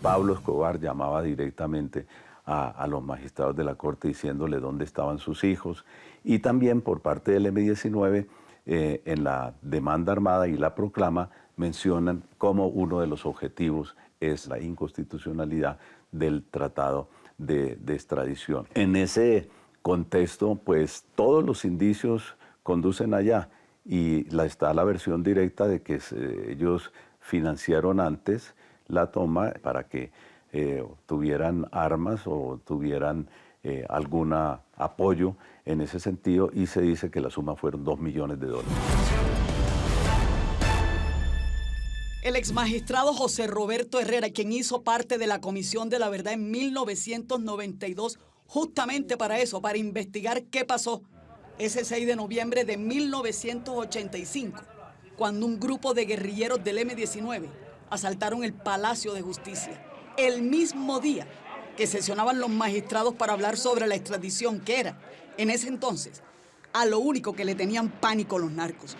Pablo Escobar llamaba directamente a los magistrados de la Corte diciéndole dónde estaban sus hijos. Y también por parte del M-19, en la demanda armada y la proclama, mencionan como uno de los objetivos es la inconstitucionalidad del tratado de extradición. En ese contexto, pues todos los indicios conducen allá y está la versión directa de que ellos financiaron antes la toma para que tuvieran armas o tuvieran algún apoyo en ese sentido, y se dice que la suma fueron $2 millones. El exmagistrado José Roberto Herrera, quien hizo parte de la Comisión de la Verdad en 1992, justamente para eso, para investigar qué pasó ese 6 de noviembre de 1985, cuando un grupo de guerrilleros del M-19 asaltaron el Palacio de Justicia, el mismo día que sesionaban los magistrados para hablar sobre la extradición, que era, en ese entonces, a lo único que le tenían pánico los narcos.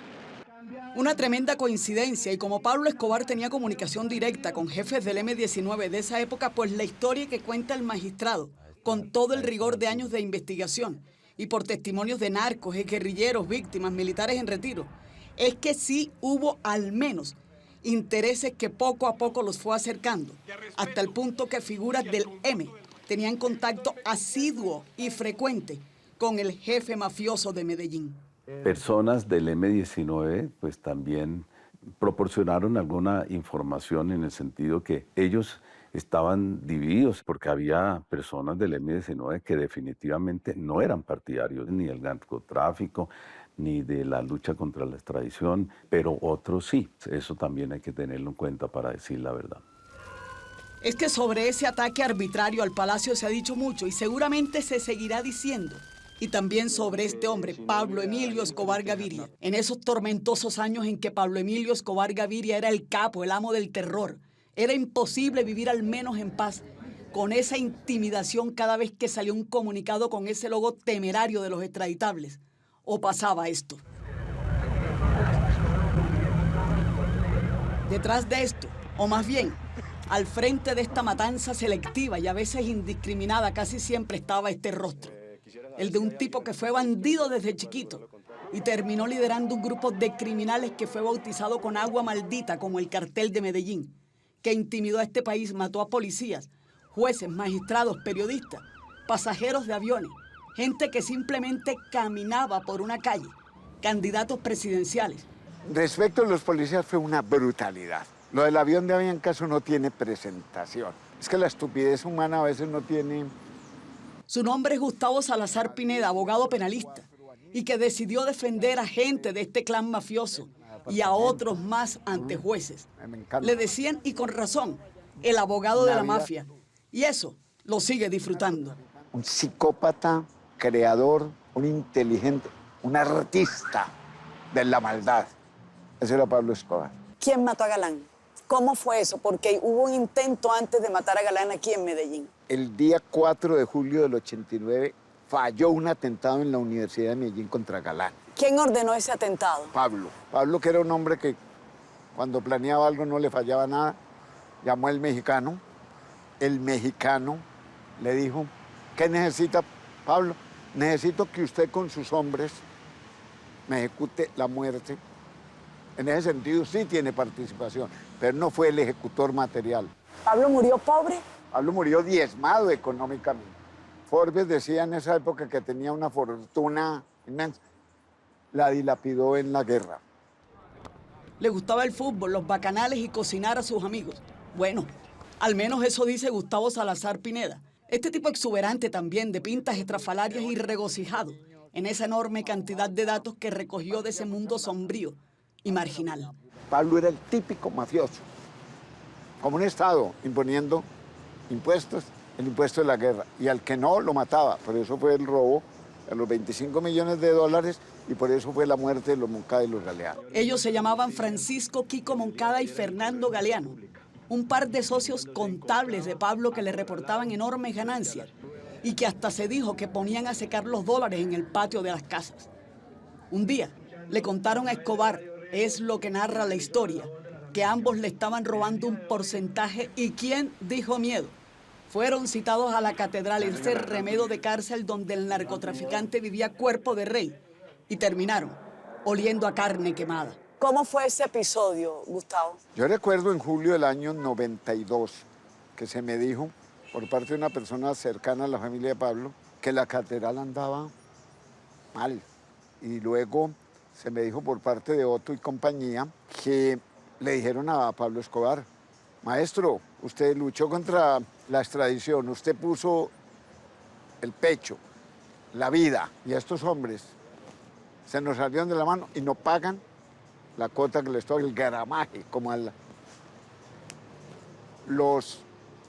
Una tremenda coincidencia, y como Pablo Escobar tenía comunicación directa con jefes del M-19 de esa época, pues la historia que cuenta el magistrado, con todo el rigor de años de investigación y por testimonios de narcos, guerrilleros, víctimas, militares en retiro, es que sí hubo al menos intereses que poco a poco los fue acercando, hasta el punto que figuras del M tenían contacto asiduo y frecuente con el jefe mafioso de Medellín. Personas del M-19 pues también proporcionaron alguna información en el sentido que ellos estaban divididos, porque había personas del M-19 que definitivamente no eran partidarios ni del narcotráfico, ni de la lucha contra la extradición, pero otros sí. Eso también hay que tenerlo en cuenta para decir la verdad. Es que sobre ese ataque arbitrario al Palacio se ha dicho mucho y seguramente se seguirá diciendo. Y también sobre este hombre, Pablo Emilio Escobar Gaviria, en esos tormentosos años en que Pablo Emilio Escobar Gaviria era el capo, el amo del terror. Era imposible vivir al menos en paz con esa intimidación cada vez que salió un comunicado con ese logo temerario de los extraditables. O pasaba esto. Detrás de esto, o más bien, al frente de esta matanza selectiva y a veces indiscriminada, casi siempre estaba este rostro. El de un tipo que fue bandido desde chiquito y terminó liderando un grupo de criminales que fue bautizado con agua maldita como el Cartel de Medellín, que intimidó a este país, mató a policías, jueces, magistrados, periodistas, pasajeros de aviones, gente que simplemente caminaba por una calle, candidatos presidenciales. Respecto a los policías fue una brutalidad. Lo del avión de Aviancaso no tiene presentación. Es que la estupidez humana a veces no tiene... Su nombre es Gustavo Salazar Pineda, abogado penalista, y que decidió defender a gente de este clan mafioso y a otros más ante jueces. Le decían, y con razón, el abogado de la mafia, y eso lo sigue disfrutando. Un psicópata, creador, un inteligente, un artista de la maldad. Ese era Pablo Escobar. ¿Quién mató a Galán? ¿Cómo fue eso? Porque hubo un intento antes de matar a Galán aquí en Medellín. El día 4 de julio del 89 falló un atentado en la Universidad de Medellín contra Galán. ¿Quién ordenó ese atentado? Pablo. Pablo, que era un hombre que cuando planeaba algo no le fallaba nada, llamó al mexicano. El mexicano le dijo, ¿qué necesita, Pablo? Necesito que usted con sus hombres me ejecute la muerte. En ese sentido sí tiene participación, pero no fue el ejecutor material. ¿Pablo murió pobre? Pablo murió diezmado económicamente. Forbes decía en esa época que tenía una fortuna inmensa. La dilapidó en la guerra. Le gustaba el fútbol, los bacanales y cocinar a sus amigos. Bueno, al menos eso dice Gustavo Salazar Pineda. Este tipo exuberante también, de pintas estrafalarias y regocijado en esa enorme cantidad de datos que recogió de ese mundo sombrío y marginal. Pablo era el típico mafioso, como un Estado imponiendo impuestos, el impuesto de la guerra, y al que no lo mataba. Por eso fue el robo a los $25 millones y por eso fue la muerte de los Moncada y los Galeano. Ellos se llamaban Francisco Kiko Moncada y Fernando Galeano, un par de socios contables de Pablo que le reportaban enormes ganancias y que hasta se dijo que ponían a secar los dólares en el patio de las casas. Un día le contaron a Escobar, es lo que narra la historia, que ambos le estaban robando un porcentaje. ¿Y quién dijo miedo? Fueron citados a la catedral, ese remedo de cárcel donde el narcotraficante vivía cuerpo de rey, y terminaron oliendo a carne quemada. ¿Cómo fue ese episodio, Gustavo? Yo recuerdo en julio del año 92 que se me dijo por parte de una persona cercana a la familia de Pablo que la catedral andaba mal. Y luego se me dijo por parte de Otto y compañía que le dijeron a Pablo Escobar: maestro, usted luchó contra la extradición, usted puso el pecho, la vida, y a estos hombres se nos salieron de la mano y no pagan la cuota que les toca, el gramaje, como los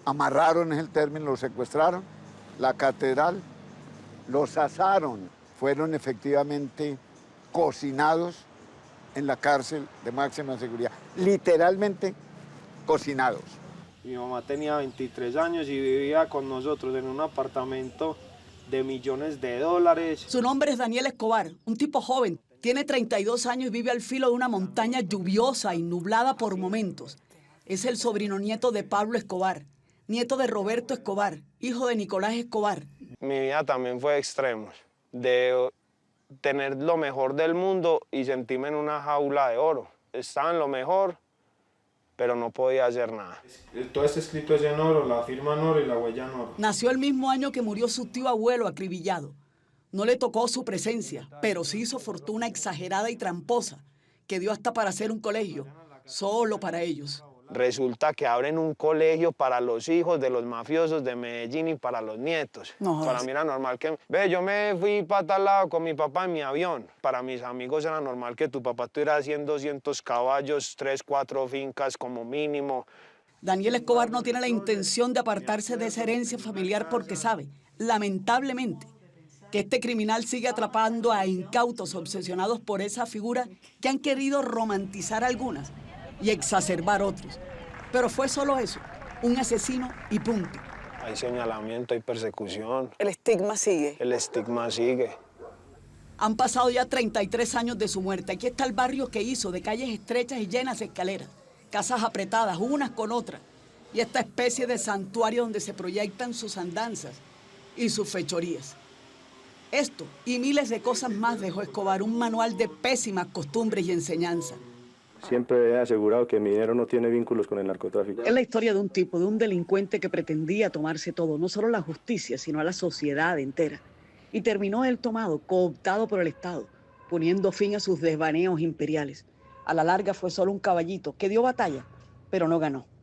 amarraron, es el término, los secuestraron, la catedral, los asaron, fueron efectivamente cocinados en la cárcel de máxima seguridad, literalmente cocinados. Mi mamá tenía 23 años y vivía con nosotros en un apartamento de millones de dólares. Su nombre es Daniel Escobar, un tipo joven. Tiene 32 años y vive al filo de una montaña lluviosa y nublada por momentos. Es el sobrino nieto de Pablo Escobar, nieto de Roberto Escobar, hijo de Nicolás Escobar. Mi vida también fue extrema, de tener lo mejor del mundo y sentirme en una jaula de oro. Estaba en lo mejor, pero no podía hacer nada. Todo este escrito es en oro, la firma en oro y la huella en oro. Nació el mismo año que murió su tío abuelo acribillado. No le tocó su presencia, pero sí hizo fortuna exagerada y tramposa, que dio hasta para hacer un colegio, solo para ellos. Resulta que abren un colegio para los hijos de los mafiosos de Medellín y para los nietos. No, para mí era normal que... yo me fui para tal lado con mi papá en mi avión. Para mis amigos era normal que tu papá tuviera 100, 200 caballos, 3, 4 fincas como mínimo. Daniel Escobar no tiene la intención de apartarse de esa herencia familiar porque sabe, lamentablemente, que este criminal sigue atrapando a incautos obsesionados por esa figura que han querido romantizar algunas y exacerbar otros. Pero fue solo eso, un asesino y punto. Hay señalamiento, hay persecución. El estigma sigue. El estigma sigue. Han pasado ya 33 años de su muerte. Aquí está el barrio que hizo, de calles estrechas y llenas de escaleras, casas apretadas unas con otras, y esta especie de santuario donde se proyectan sus andanzas y sus fechorías. Esto y miles de cosas más dejó Escobar, un manual de pésimas costumbres y enseñanzas. Siempre he asegurado que mi dinero no tiene vínculos con el narcotráfico. Es la historia de un tipo, de un delincuente que pretendía tomarse todo, no solo la justicia, sino a la sociedad entera. Y terminó él tomado, cooptado por el Estado, poniendo fin a sus desvaneos imperiales. A la larga fue solo un caballito que dio batalla, pero no ganó.